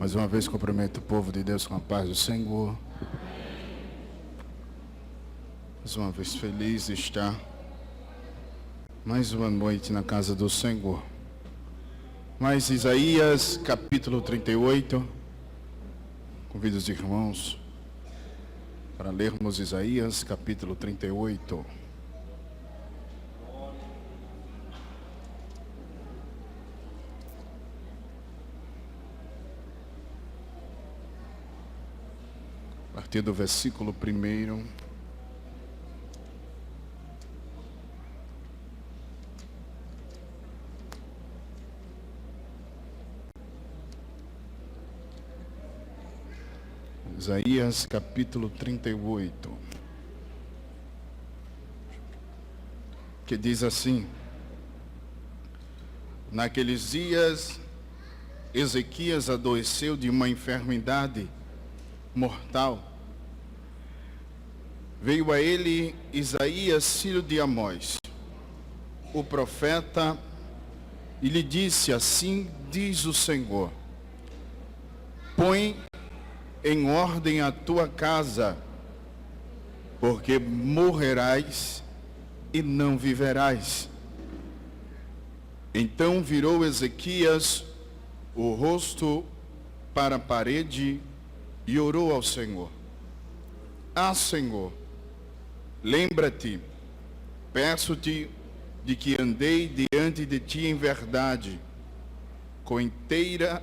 Mais uma vez cumprimento o povo de Deus com a paz do Senhor. Mais uma vez feliz de estar mais uma noite na casa do Senhor. Mas Isaías capítulo 38. Convido os irmãos para lermos Isaías capítulo 38. A partir do versículo 1. Isaías capítulo 38. Que diz assim: Naqueles dias, Ezequias adoeceu de uma enfermidade mortal. Veio a ele Isaías, filho de Amós, o profeta, e lhe disse: Assim diz o Senhor: Põe em ordem a tua casa, porque morrerás e não viverás. Então virou Ezequias o rosto para a parede e orou ao Senhor: Ah, Senhor, lembra-te, peço-te, de que andei diante de ti em verdade, com inteira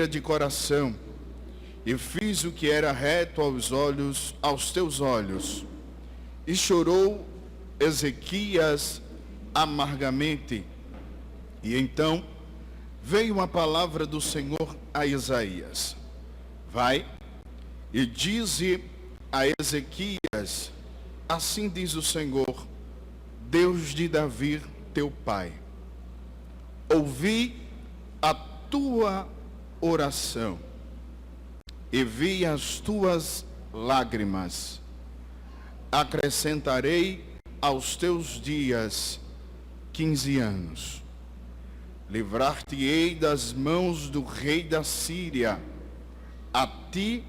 de coração, e fiz o que era reto aos teus olhos. E chorou Ezequias amargamente. E então veio uma palavra do Senhor a Isaías: Vai e dize a Ezequias: Assim diz o Senhor, Deus de Davi, teu pai: Ouvi a tua oração e vi as tuas lágrimas. Acrescentarei aos teus dias 15 anos. Livrar-te-ei das mãos do rei da Síria, a ti,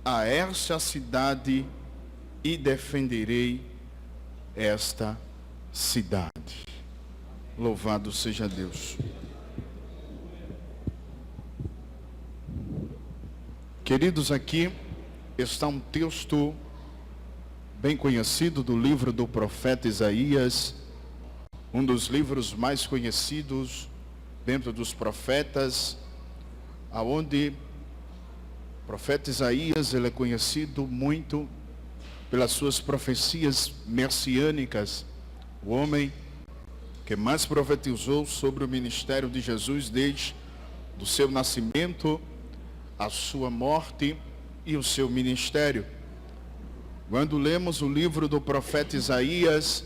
a esta cidade, e defenderei esta cidade. Louvado seja Deus. Queridos, aqui está um texto bem conhecido do livro do profeta Isaías, um dos livros mais conhecidos dentro dos profetas, aonde o profeta Isaías ele é conhecido muito pelas suas profecias messiânicas, o homem que mais profetizou sobre o ministério de Jesus desde do seu nascimento, a sua morte e o seu ministério. Quando lemos o livro do profeta Isaías,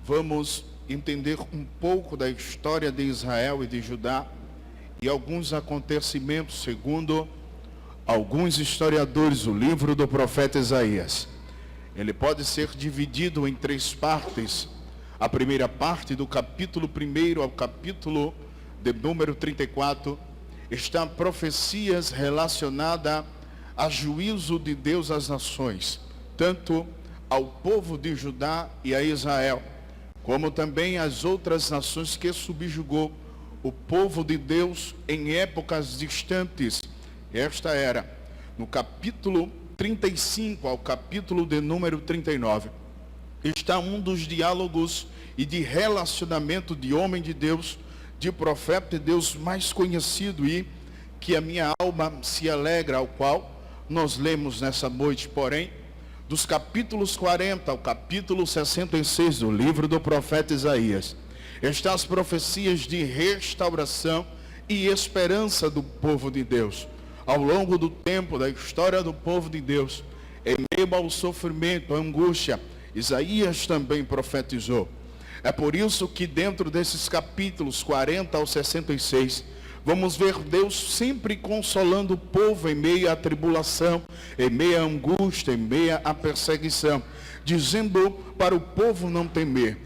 vamos entender um pouco da história de Israel e de Judá e alguns acontecimentos, segundo alguns historiadores. O livro do profeta Isaías, ele pode ser dividido em 3 partes. A primeira parte, do capítulo 1 ao capítulo de número 34, está profecias relacionadas a juízo de Deus às nações, tanto ao povo de Judá e a Israel, como também às outras nações que subjugou o povo de Deus em épocas distantes. Esta era no capítulo 35 ao capítulo de número 39. Está um dos diálogos e de relacionamento de homem de Deus, de profeta de Deus mais conhecido, e que a minha alma se alegra, ao qual nós lemos nessa noite. Porém, dos capítulos 40 ao capítulo 66 do livro do profeta Isaías, estão as profecias de restauração e esperança do povo de Deus. Ao longo do tempo, da história do povo de Deus, em meio ao sofrimento, à angústia, Isaías também profetizou. É por isso que dentro desses capítulos 40 ao 66, vamos ver Deus sempre consolando o povo em meio à tribulação, em meio à angústia, em meio à perseguição, dizendo para o povo não temer,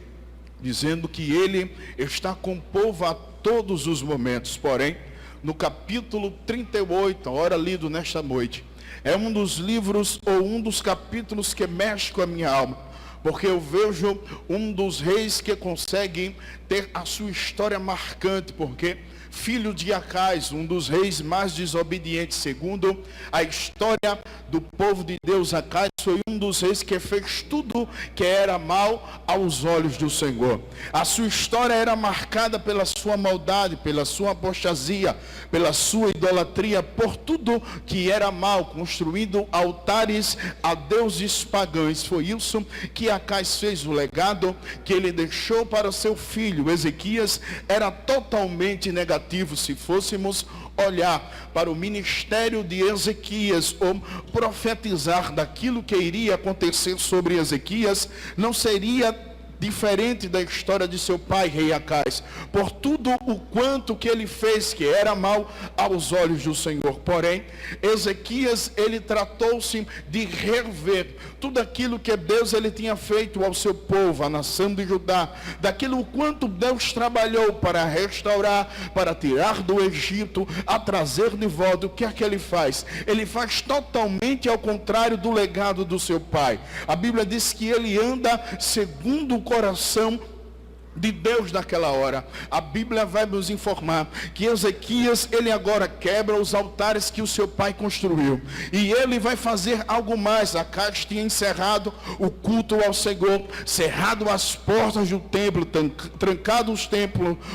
dizendo que Ele está com o povo a todos os momentos. Porém, no capítulo 38, a hora lido nesta noite. É um dos livros ou um dos capítulos que mexe com a minha alma, porque eu vejo um dos reis que consegue ter a sua história marcante, porque filho de Acais, um dos reis mais desobedientes, segundo a história do povo de Deus, Acais foi um dos reis que fez tudo que era mal aos olhos do Senhor. A sua história era marcada pela sua maldade, pela sua apostasia, pela sua idolatria, por tudo que era mal, construindo altares a deuses pagãos. Foi isso que Acais fez. O legado que ele deixou para seu filho Ezequias era totalmente negativo. Se fôssemos olhar para o ministério de Ezequias ou profetizar daquilo que iria acontecer sobre Ezequias, não seria diferente da história de seu pai, rei Acais, por tudo o quanto que ele fez, que era mal aos olhos do Senhor. Porém, Ezequias, ele tratou-se de rever tudo aquilo que Deus ele tinha feito ao seu povo, a nação de Judá, daquilo o quanto Deus trabalhou para restaurar, para tirar do Egito, a trazer de volta. O que é que ele faz? Ele faz totalmente ao contrário do legado do seu pai. A Bíblia diz que ele anda segundo o coração de Deus naquela hora. A Bíblia vai nos informar que Ezequias, ele agora quebra os altares que o seu pai construiu, e ele vai fazer algo mais. Acais tinha encerrado o culto ao Senhor, cerrado as portas do templo, trancado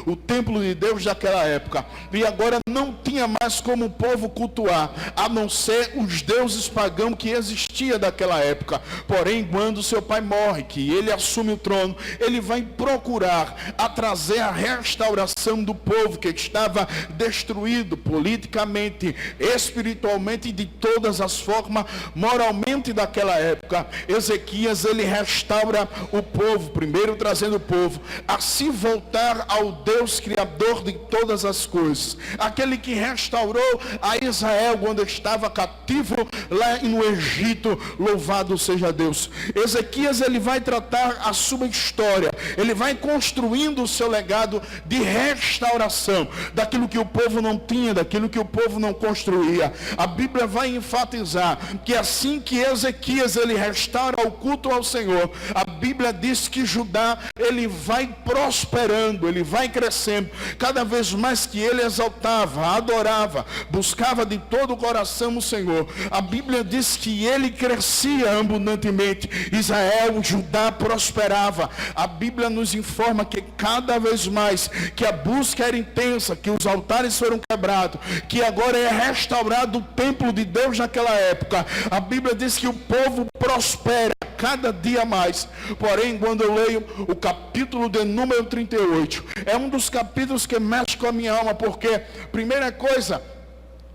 o templo de Deus daquela época, e agora não tinha mais como o povo cultuar, a não ser os deuses pagãos que existiam daquela época. Porém, quando seu pai morre, que ele assume o trono, ele vai procurar a trazer a restauração do povo que estava destruído politicamente, espiritualmente, de todas as formas, moralmente daquela época. Ezequias, ele restaura o povo, primeiro trazendo o povo a se voltar ao Deus criador de todas as coisas, aquele que restaurou a Israel quando estava cativo lá no Egito. Louvado seja Deus. Ezequias, ele vai tratar a sua história, ele vai construindo o seu legado de restauração daquilo que o povo não tinha, daquilo que o povo não construía. A Bíblia vai enfatizar que assim que Ezequias ele restaura o culto ao Senhor, a Bíblia diz que Judá ele vai prosperando, ele vai crescendo, cada vez mais que ele exaltava, adorava, buscava de todo o coração o Senhor. A Bíblia diz que ele crescia abundantemente, Israel, Judá prosperava. A Bíblia nos informa que cada vez mais que a busca era intensa, que os altares foram quebrados, que agora é restaurado o templo de Deus naquela época. A Bíblia diz que o povo prospera cada dia mais. Porém, quando eu leio o capítulo de número 38, é um dos capítulos que mexe com a minha alma, porque, primeira coisa,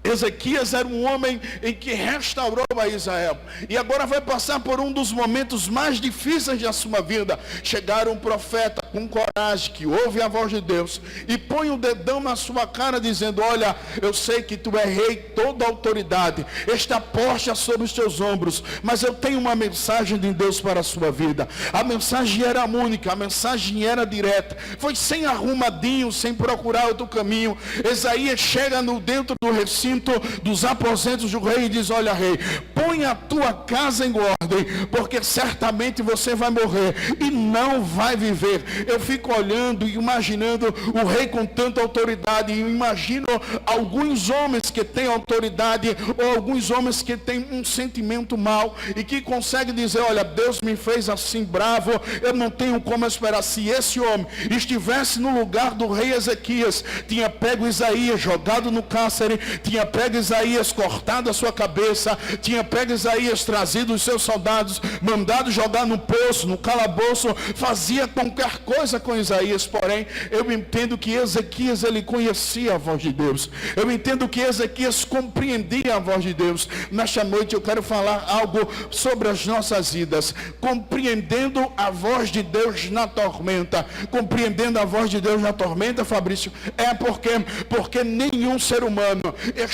Ezequias era um homem em que restaurou a Israel, e agora vai passar por um dos momentos mais difíceis da sua vida. Chegar um profeta com coragem, que ouve a voz de Deus e põe o dedão na sua cara dizendo: olha, eu sei que tu é rei, toda autoridade está posta sobre os teus ombros, mas eu tenho uma mensagem de Deus para a sua vida. A mensagem era única, a mensagem era direta, foi sem arrumadinho, sem procurar outro caminho. Isaías chega no dentro do recinto dos aposentos do rei e diz: olha, rei, põe a tua casa em ordem, porque certamente você vai morrer e não vai viver. Eu fico olhando e imaginando o rei com tanta autoridade, e imagino alguns homens que têm autoridade, ou alguns homens que têm um sentimento mau e que conseguem dizer: olha, Deus me fez assim bravo, eu não tenho como esperar. Se esse homem estivesse no lugar do rei Ezequias, tinha pego Isaías, jogado no cárcere, tinha pego Isaías, cortado a sua cabeça, tinha pego Isaías, trazido os seus soldados, mandado jogar no poço, no calabouço, fazia qualquer coisa com Isaías. Porém, eu entendo que Ezequias, ele conhecia a voz de Deus. Eu entendo que Ezequias compreendia a voz de Deus. Nesta noite eu quero falar algo sobre as nossas vidas, compreendendo a voz de Deus na tormenta. Compreendendo a voz de Deus na tormenta, Fabrício, é porque nenhum ser humano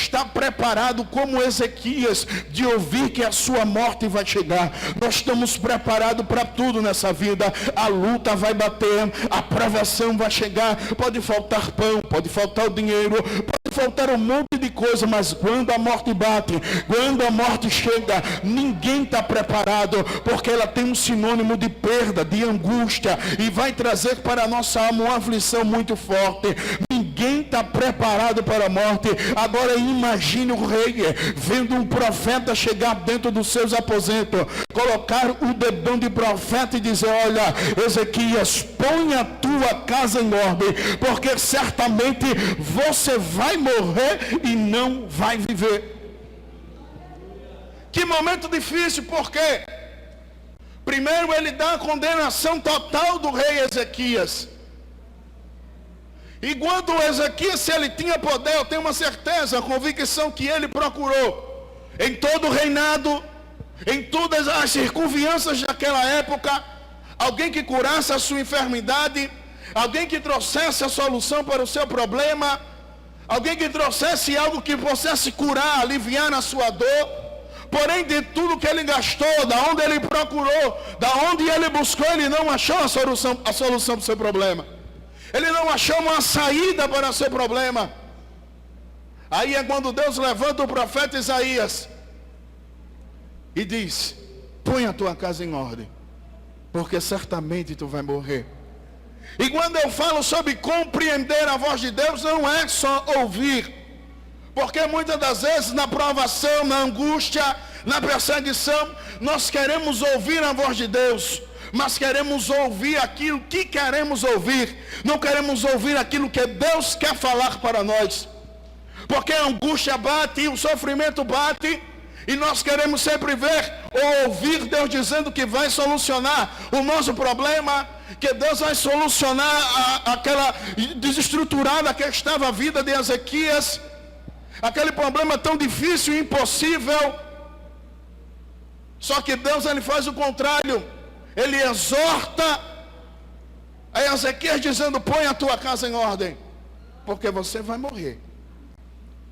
está preparado como Ezequias de ouvir que a sua morte vai chegar. Nós estamos preparados para tudo nessa vida. A luta vai bater, a provação vai chegar, pode faltar pão, pode faltar o dinheiro, pode faltar um monte de coisa, mas quando a morte bate, quando a morte chega, ninguém está preparado, porque ela tem um sinônimo de perda, de angústia, e vai trazer para a nossa alma uma aflição muito forte. Ninguém está preparado para a morte. Agora imagine o rei vendo um profeta chegar dentro dos seus aposentos, colocar o dedão de profeta e dizer: olha, Ezequias, põe a tua casa em ordem, porque certamente você vai morrer e não vai viver. Que momento difícil, porque primeiro ele dá a condenação total do rei Ezequias. E quando Ezequias, se ele tinha poder, eu tenho uma certeza, a convicção que ele procurou em todo o reinado, em todas as circunstâncias daquela época, alguém que curasse a sua enfermidade, alguém que trouxesse a solução para o seu problema, alguém que trouxesse algo que pudesse curar, aliviar a sua dor. Porém, de tudo que ele gastou, da onde ele procurou, da onde ele buscou, ele não achou a solução para o seu problema. Ele não achou uma saída para o seu problema. Aí é quando Deus levanta o profeta Isaías e diz: põe a tua casa em ordem, porque certamente tu vai morrer. E quando eu falo sobre compreender a voz de Deus, não é só ouvir, porque muitas das vezes na provação, na angústia, na perseguição, nós queremos ouvir a voz de Deus, mas queremos ouvir aquilo que queremos ouvir, não queremos ouvir aquilo que Deus quer falar para nós, porque a angústia bate, o sofrimento bate, e nós queremos sempre ver ou ouvir Deus dizendo que vai solucionar o nosso problema, que Deus vai solucionar aquela desestruturada que estava a vida de Ezequias, aquele problema tão difícil e impossível. Só que Deus, ele faz o contrário. Ele exorta a Ezequias dizendo: põe a tua casa em ordem, porque você vai morrer.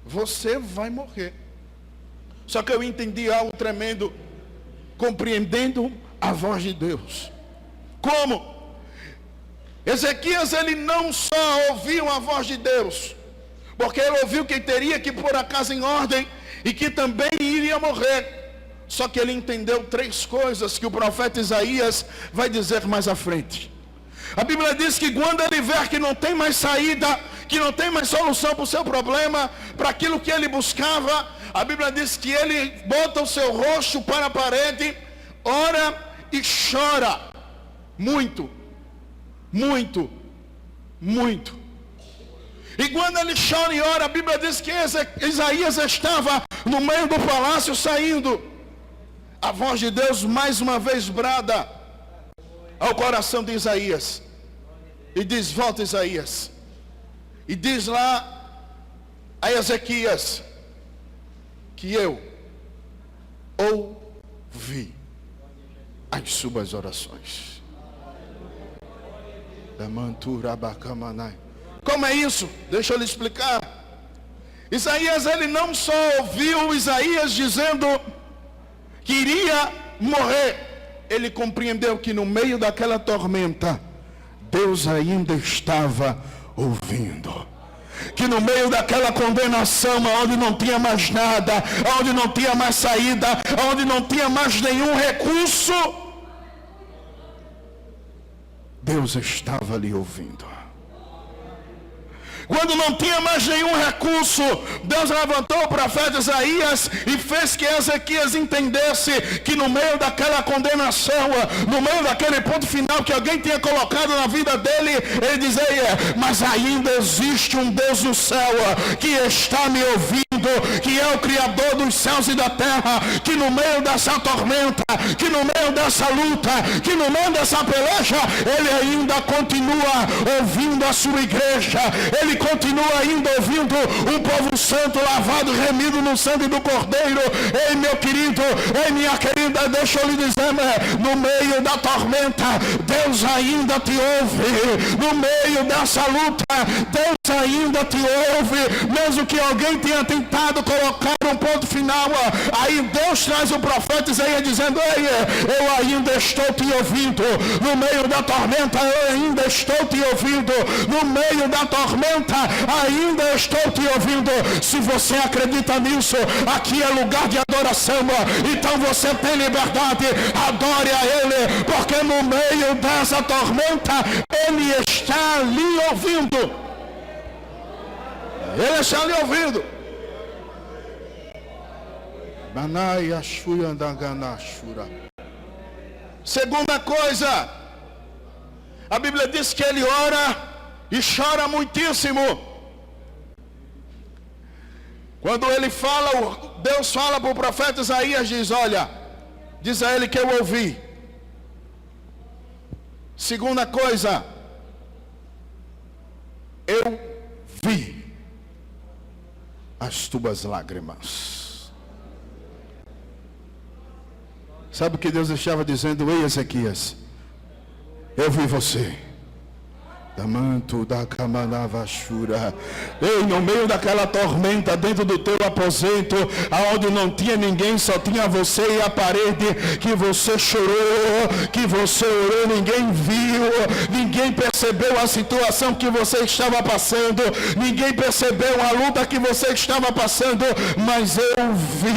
Você vai morrer. Só que eu entendi algo tremendo, compreendendo a voz de Deus. Como? Ezequias, ele não só ouviu a voz de Deus, porque ele ouviu que teria que pôr a casa em ordem e que também iria morrer. Só que ele entendeu três coisas que o profeta Isaías vai dizer mais à frente. A Bíblia diz que quando ele ver que não tem mais saída, que não tem mais solução para o seu problema, para aquilo que ele buscava, a Bíblia diz que ele bota o seu rosto para a parede, ora e chora. Muito, muito, muito. E quando ele chora e ora, a Bíblia diz que Isaías estava no meio do palácio saindo. A voz de Deus mais uma vez brada ao coração de Isaías e diz: volta, Isaías, e diz lá a Ezequias que eu ouvi as suas orações. Como é isso? Deixa eu lhe explicar. Isaías, ele não só ouviu Isaías dizendo que iria morrer, ele compreendeu que no meio daquela tormenta, Deus ainda estava ouvindo. Que no meio daquela condenação, onde não tinha mais nada, onde não tinha mais saída, onde não tinha mais nenhum recurso, Deus estava ali ouvindo. Quando não tinha mais nenhum recurso, Deus levantou o profeta Isaías e fez que Ezequias entendesse que no meio daquela condenação, no meio daquele ponto final que alguém tinha colocado na vida dele, ele dizia: mas ainda existe um Deus no céu que está me ouvindo, que é o Criador dos céus e da terra, que no meio dessa tormenta, que no meio dessa luta, que no meio dessa peleja, ele ainda continua ouvindo a sua igreja, ele continua ainda ouvindo um povo santo, lavado, remido no sangue do Cordeiro. Ei, meu querido, ei, minha querida, deixa eu lhe dizer, no meio da tormenta, Deus ainda te ouve. No meio dessa luta, Deus ainda te ouve, mesmo que alguém tenha tentado colocar um ponto final. Aí Deus traz o profeta Isaías dizendo: ei, eu ainda estou te ouvindo, no meio da tormenta eu ainda estou te ouvindo, no meio da tormenta ainda estou te ouvindo. Se você acredita nisso, aqui é lugar de adoração, então você tem liberdade, adore a Ele, porque no meio dessa tormenta Ele está ali ouvindo. Ele está ali ouvindo. Segunda coisa, a Bíblia diz que ele ora e chora muitíssimo. Quando ele fala, Deus fala para o profeta Isaías, diz: olha, diz a ele que eu ouvi. Segunda coisa, eu vi as tuas lágrimas. Sabe o que Deus estava dizendo? Ei, Ezequias, eu vi você. Tamanto da camanavachura. Ei, no meio daquela tormenta, dentro do teu aposento, aonde não tinha ninguém, só tinha você e a parede, que você chorou, que você orou, ninguém viu, ninguém percebeu a situação que você estava passando, ninguém percebeu a luta que você estava passando, mas eu vi,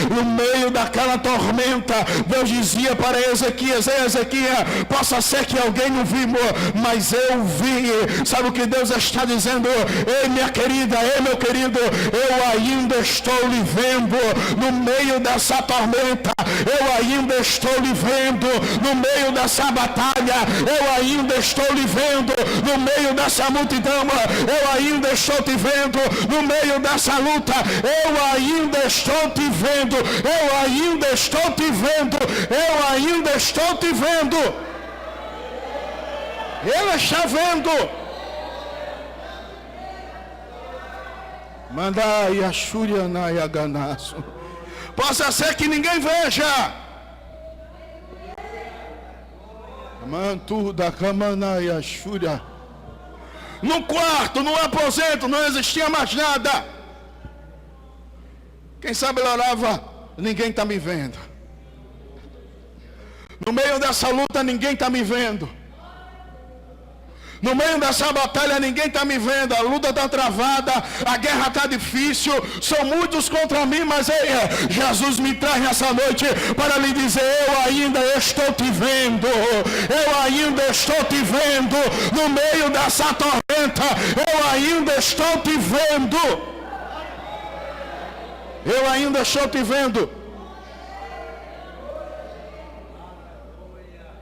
no meio daquela tormenta. Deus dizia para Ezequias: ei, Ezequias, possa ser que alguém não vimos, mas eu vi. Sabe o que Deus está dizendo? Ei, minha querida, ei, meu querido, eu ainda estou lhe vendo no meio dessa tormenta, eu ainda estou lhe vendo no meio dessa batalha, eu ainda estou lhe vendo no meio dessa multidão, eu ainda estou te vendo no meio dessa luta, eu ainda estou te vendo, eu ainda estou te vendo, eu ainda estou te vendo. Ele está vendo. Mandai a Shurianai a Ganaço. Possa ser que ninguém veja. Mantu da Kamanai a Shuria. No quarto, no aposento, não existia mais nada. Quem sabe ele orava: ninguém está me vendo. No meio dessa luta, ninguém está me vendo. No meio dessa batalha ninguém está me vendo, a luta está travada, a guerra está difícil, são muitos contra mim, mas Jesus me traz nessa noite para lhe dizer: eu ainda estou te vendo, eu ainda estou te vendo, no meio dessa tormenta, eu ainda estou te vendo, eu ainda estou te vendo.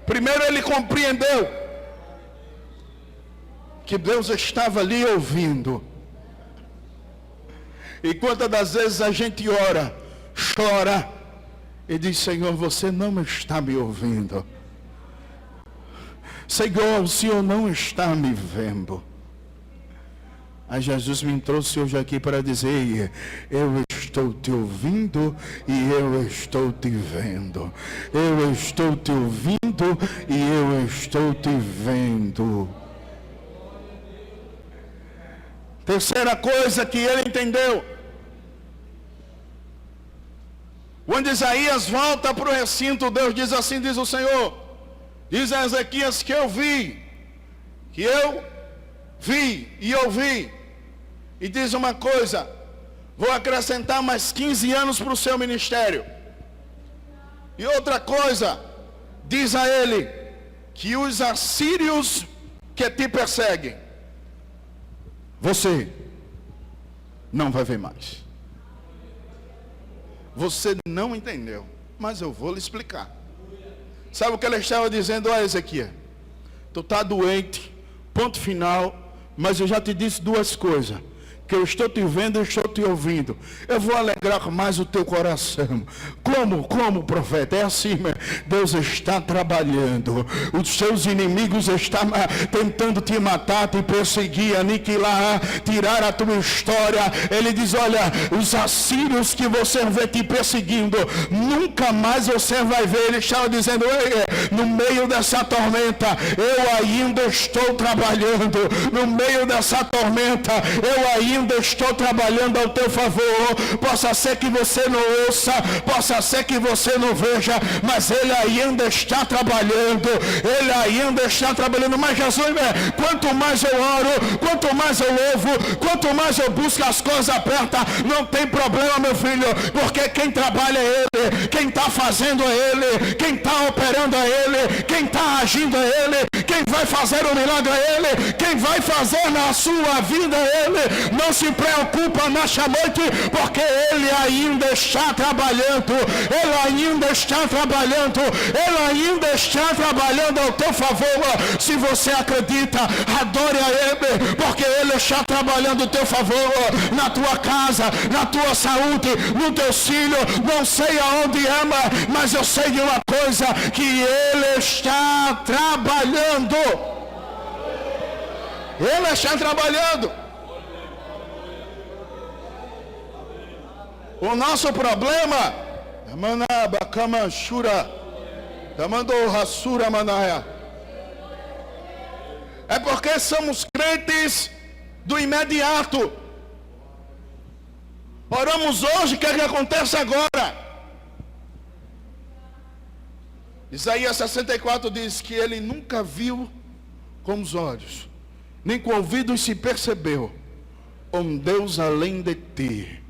Primeiro ele compreendeu que Deus estava ali ouvindo. E quantas das vezes a gente ora, chora e diz: Senhor, você não está me ouvindo. Senhor, o Senhor não está me vendo. Aí Jesus me trouxe hoje aqui para dizer: eu estou te ouvindo e eu estou te vendo. Eu estou te ouvindo e eu estou te vendo. Terceira coisa que ele entendeu: quando Isaías volta para o recinto, Deus diz assim, diz o Senhor, diz a Ezequias que eu vi e ouvi. E diz uma coisa: vou acrescentar mais 15 anos para o seu ministério. E outra coisa, diz a ele, que os assírios que te perseguem, você não vai ver mais. Você não entendeu, mas eu vou lhe explicar. Sabe o que ele estava dizendo a Ezequias? Tu está doente, ponto final, mas eu já te disse duas coisas: que eu estou te vendo e estou te ouvindo. Eu vou alegrar mais o teu coração. Como, profeta? É assim, Deus está trabalhando. Os seus inimigos estão tentando te matar, te perseguir, aniquilar, tirar a tua história. Ele diz, olha, os assírios que você vê te perseguindo, nunca mais você vai ver. Ele estava dizendo, no meio dessa tormenta, eu ainda estou trabalhando. No meio dessa tormenta, eu ainda estou trabalhando ao teu favor. Possa ser que você não ouça, possa ser que você não veja, mas ele ainda está trabalhando. Ele ainda está trabalhando. Mas Jesus, quanto mais eu oro, quanto mais eu louvo, quanto mais eu busco as coisas apertas, não tem problema, meu filho, porque quem trabalha é ele, quem está fazendo é ele, quem está operando é ele, quem está agindo é ele, quem vai fazer o milagre é ele, quem vai fazer na sua vida é ele. Não se preocupa nesta noite, porque ele ainda está trabalhando, ele ainda está trabalhando, ele ainda está trabalhando ao teu favor. Se você acredita, adore a ele, porque ele está trabalhando ao teu favor, na tua casa, na tua saúde, no teu filho, não sei aonde é, mas eu sei de uma coisa, que ele está trabalhando. Ele está trabalhando. O nosso problema é porque somos crentes do imediato. Oramos hoje, o que é que acontece agora? Isaías 64 diz que ele nunca viu com os olhos, nem com ouvidos se percebeu, um Deus além de ti,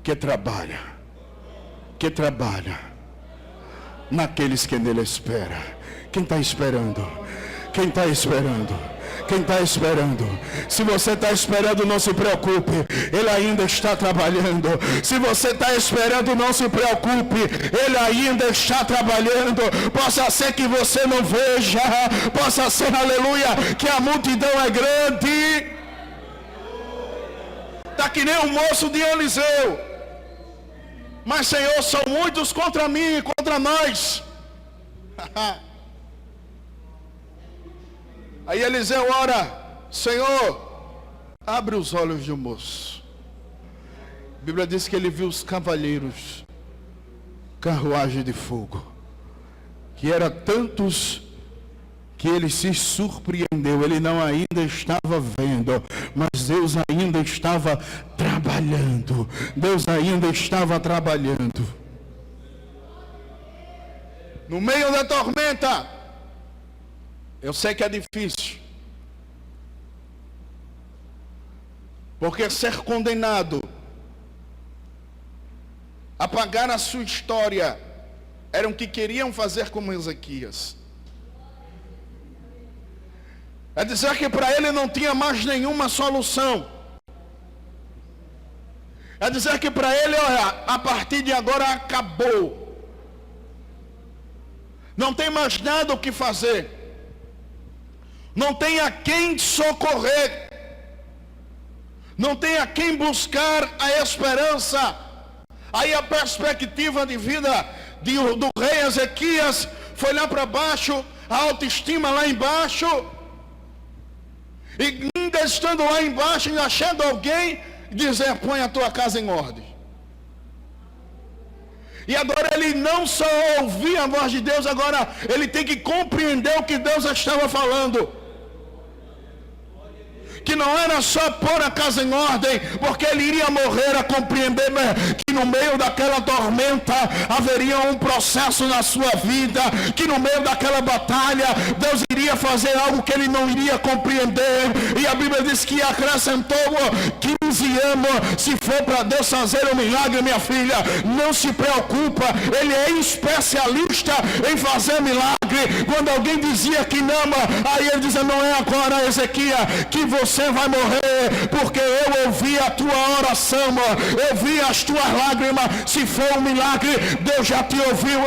que trabalha naqueles que nele espera. Quem está esperando? Quem está esperando? Quem está esperando? Se você está esperando, não se preocupe, ele ainda está trabalhando. Se você está esperando, não se preocupe, ele ainda está trabalhando. Possa ser que você não veja, possa ser, aleluia, que a multidão é grande. Está que nem o moço de Eliseu. Mas, Senhor, são muitos contra mim e contra nós. Aí Eliseu ora, Senhor, abre os olhos do moço. A Bíblia diz que ele viu os cavaleiros, carruagem de fogo, que eram tantos que ele se surpreendeu. Ele não ainda estava vendo, mas Deus ainda estava trabalhando. Deus ainda estava trabalhando. No meio da tormenta, eu sei que é difícil, porque ser condenado, apagar a sua história, era o que queriam fazer com Ezequias. É dizer que para ele não tinha mais nenhuma solução. É dizer que para ele, olha, a partir de agora acabou. Não tem mais nada o que fazer. Não tem a quem socorrer. Não tem a quem buscar a esperança. Aí a perspectiva de vida do rei Ezequias foi lá para baixo, a autoestima lá embaixo. E ainda estando lá embaixo, ainda achando alguém, dizer, põe a tua casa em ordem. E agora ele não só ouvia a voz de Deus, agora ele tem que compreender o que Deus estava falando. Que não era só pôr a casa em ordem, porque ele iria morrer, a compreender que no meio daquela tormenta haveria um processo na sua vida, que no meio daquela batalha Deus iria fazer algo que ele não iria compreender. E a Bíblia diz que acrescentou 15 anos. Se for para Deus fazer um milagre, minha filha, não se preocupa, ele é especialista em fazer milagre. milagre. Quando alguém dizia que não, aí ele dizia, não é agora, Ezequias, que você vai morrer, porque eu ouvi a tua oração, eu vi as tuas lágrimas. Se for um milagre, Deus já te ouviu.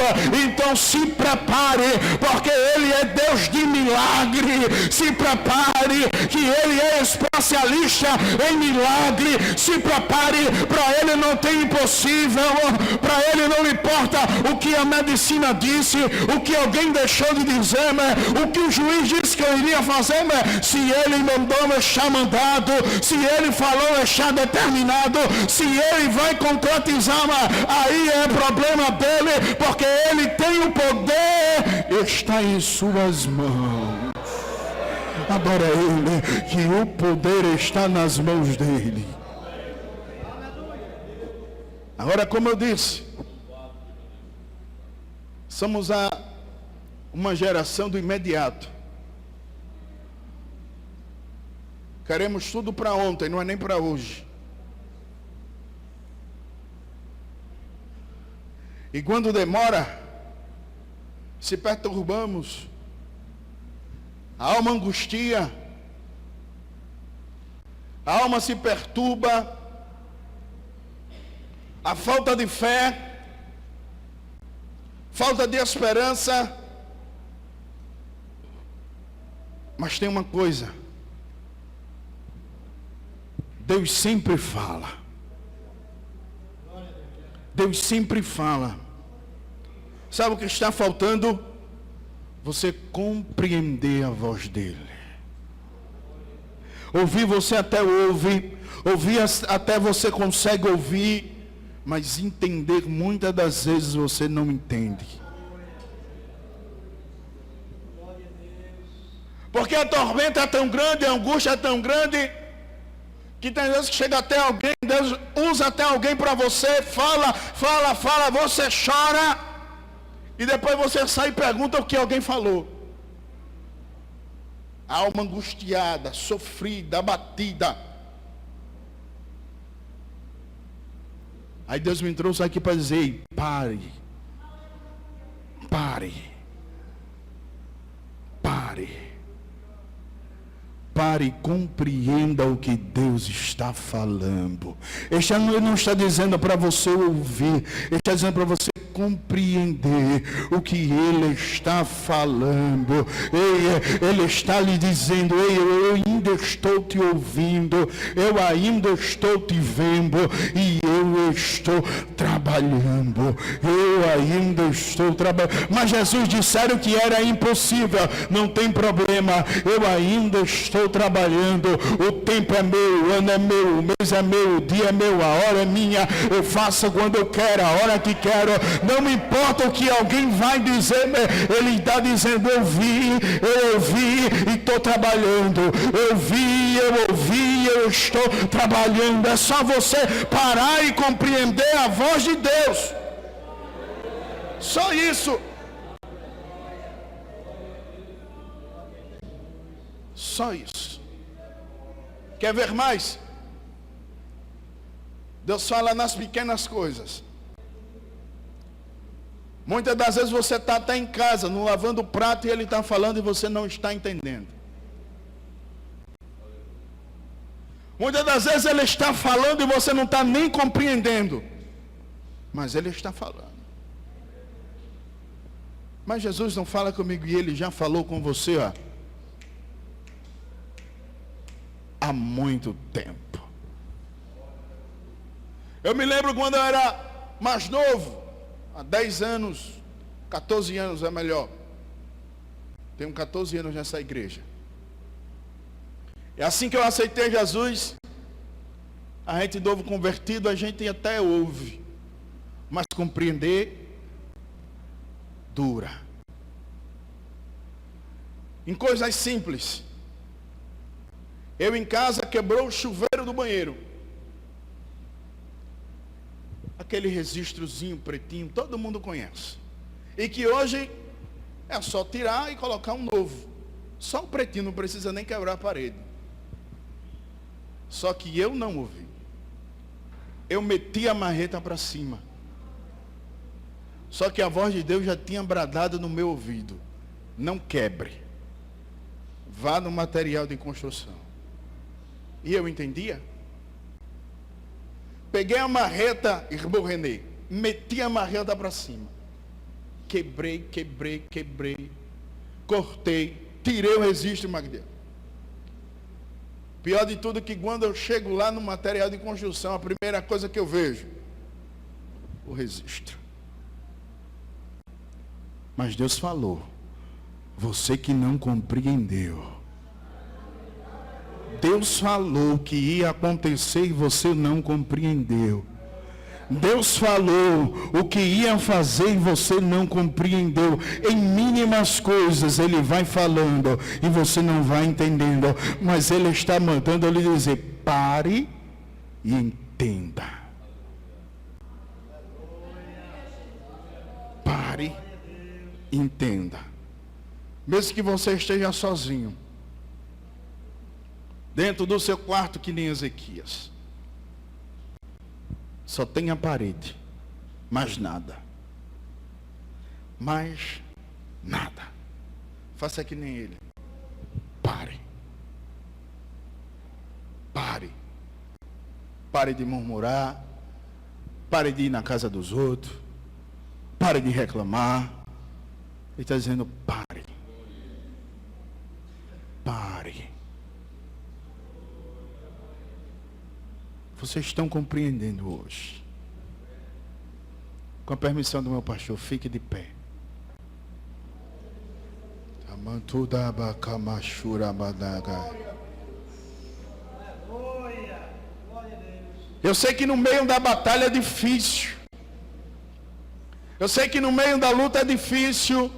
Então se prepare, porque Ele é Deus de milagre. Se prepare, que Ele é especialista em milagre. Se prepare, para Ele não tem impossível, para Ele não importa o que a medicina disse, o que alguém deixou de dizer, o que o juiz disse que eu iria fazer, se Ele mandou, está mandado. Se Ele falou, está determinado. Se Ele vai concretizar, aí é problema dele, porque Ele tem o poder, está em suas mãos. Adora Ele, que o poder está nas mãos dele. Agora, como eu disse, somos uma geração do imediato. Queremos tudo para ontem, não é nem para hoje. E quando demora, se perturbamos, a alma angustia, a alma se perturba, a falta de fé, falta de esperança. Mas tem uma coisa, Deus sempre fala. Deus sempre fala. Sabe o que está faltando? Você compreender a voz dele. Ouvir você até ouve, ouvir até você consegue ouvir, mas entender muitas das vezes você não entende. Porque a tormenta é tão grande, a angústia é tão grande, que tem vezes que chega até alguém, Deus usa até alguém para você, fala, você chora, e depois você sai e pergunta o que alguém falou. A alma angustiada, sofrida, abatida. Aí Deus me trouxe aqui para dizer, pare, e compreenda o que Deus está falando. Ele não está dizendo para você ouvir, Ele está dizendo para você compreender o que Ele está falando. Ele está lhe dizendo, eu ainda estou te ouvindo, eu ainda estou te vendo, e eu estou trabalhando, eu ainda estou trabalhando. Mas Jesus disseram que era impossível. Não tem problema, eu ainda estou trabalhando. O tempo é meu, o ano é meu, o mês é meu, o dia é meu, a hora é minha. Eu faço quando eu quero, a hora que quero. Não me importa o que alguém vai dizer. Ele está dizendo, eu ouvi e estou trabalhando. Eu ouvi, eu estou trabalhando. É só você parar e compreender a voz de Deus. Só isso. Só isso. Quer ver mais? Deus fala nas pequenas coisas. Muitas das vezes você está até em casa, não lavando o prato, e Ele está falando e você não está entendendo. Muitas das vezes Ele está falando e você não está nem compreendendo. Mas Ele está falando. Mas Jesus não fala comigo, e Ele já falou com você, há muito tempo. Eu me lembro quando eu era mais novo, há 10 anos, 14 anos é melhor. Tenho 14 anos nessa igreja. É assim que eu aceitei Jesus, a gente novo convertido, a gente até ouve, mas compreender dura. Em coisas simples. Eu em casa quebrou o chuveiro do banheiro. Aquele registrozinho pretinho, todo mundo conhece. E que hoje é só tirar e colocar um novo. Só o pretinho, não precisa nem quebrar a parede. Só que eu não ouvi. Eu meti a marreta para cima. Só que a voz de Deus já tinha bradado no meu ouvido. não quebre. Vá no material de construção. E eu entendia. Peguei a marreta, irmão Renê, meti a marreta para cima. Quebrei. Cortei, tirei o registro, Magdalena. Pior de tudo que quando eu chego lá no material de construção, a primeira coisa que eu vejo, o registro. Mas Deus falou, você que não compreendeu. Deus falou que ia acontecer e você não compreendeu. Deus falou o que ia fazer e você não compreendeu. Em mínimas coisas Ele vai falando e você não vai entendendo. Mas Ele está mandando lhe dizer, pare e entenda. Pare e entenda. Mesmo que você esteja sozinho, dentro do seu quarto que nem Ezequias. Só tem a parede, mais nada. Mais nada. Faça que nem ele. Pare. Pare. Pare de murmurar. Pare de ir na casa dos outros. Pare de reclamar. Ele está dizendo, pare. Pare. Vocês estão compreendendo hoje? Com a permissão do meu pastor, fique de pé. Eu sei que no meio da batalha é difícil. Eu sei que no meio da luta é difícil.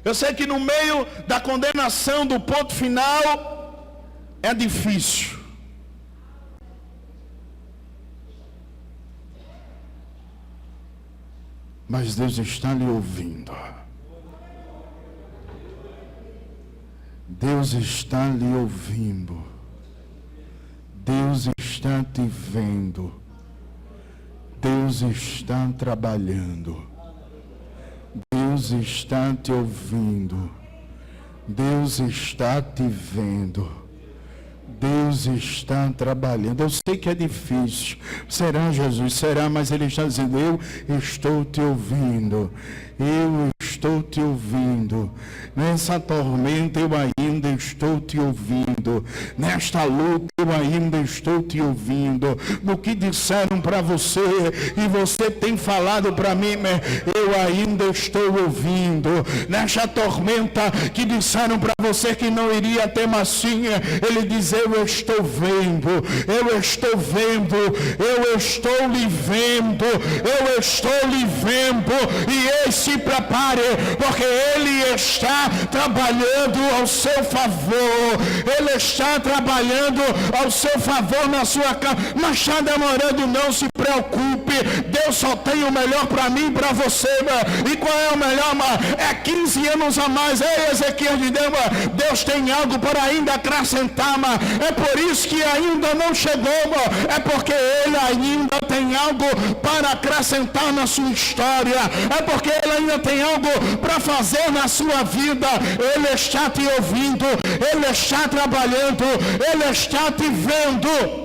Eu sei que no meio da condenação do ponto final é difícil. Mas Deus está lhe ouvindo. Deus está lhe ouvindo. Deus está te vendo. Deus está trabalhando. Deus está te ouvindo. Deus está te vendo. Deus está trabalhando. Eu sei que é difícil. Será, Jesus? Será? Mas Ele está dizendo, eu estou te ouvindo. Eu estou te ouvindo. Nessa tormenta eu ainda estou te ouvindo. Nesta luta eu ainda estou te ouvindo. No que disseram para você e você tem falado para mim, eu ainda estou ouvindo. Nesta tormenta que disseram para você que não iria ter massinha, Ele diz, eu estou vendo. Eu estou vendo. Eu estou lhe vendo. Eu estou lhe vendo. E esse prepare, porque Ele está trabalhando ao seu favor. Ele está trabalhando ao seu favor na sua casa. Mas está demorando, não se preocupe. Deus só tem o melhor para mim e para você. E qual é o melhor? É 15 anos a mais. Ei, Ezequiel de Deus, Deus tem algo para ainda acrescentar. É por isso que ainda não chegou. É porque Ele ainda tem algo para acrescentar na sua história. É porque Ele ainda tem algo para fazer na sua vida. Ele está te ouvindo. Ele está trabalhando. Ele está te vendo.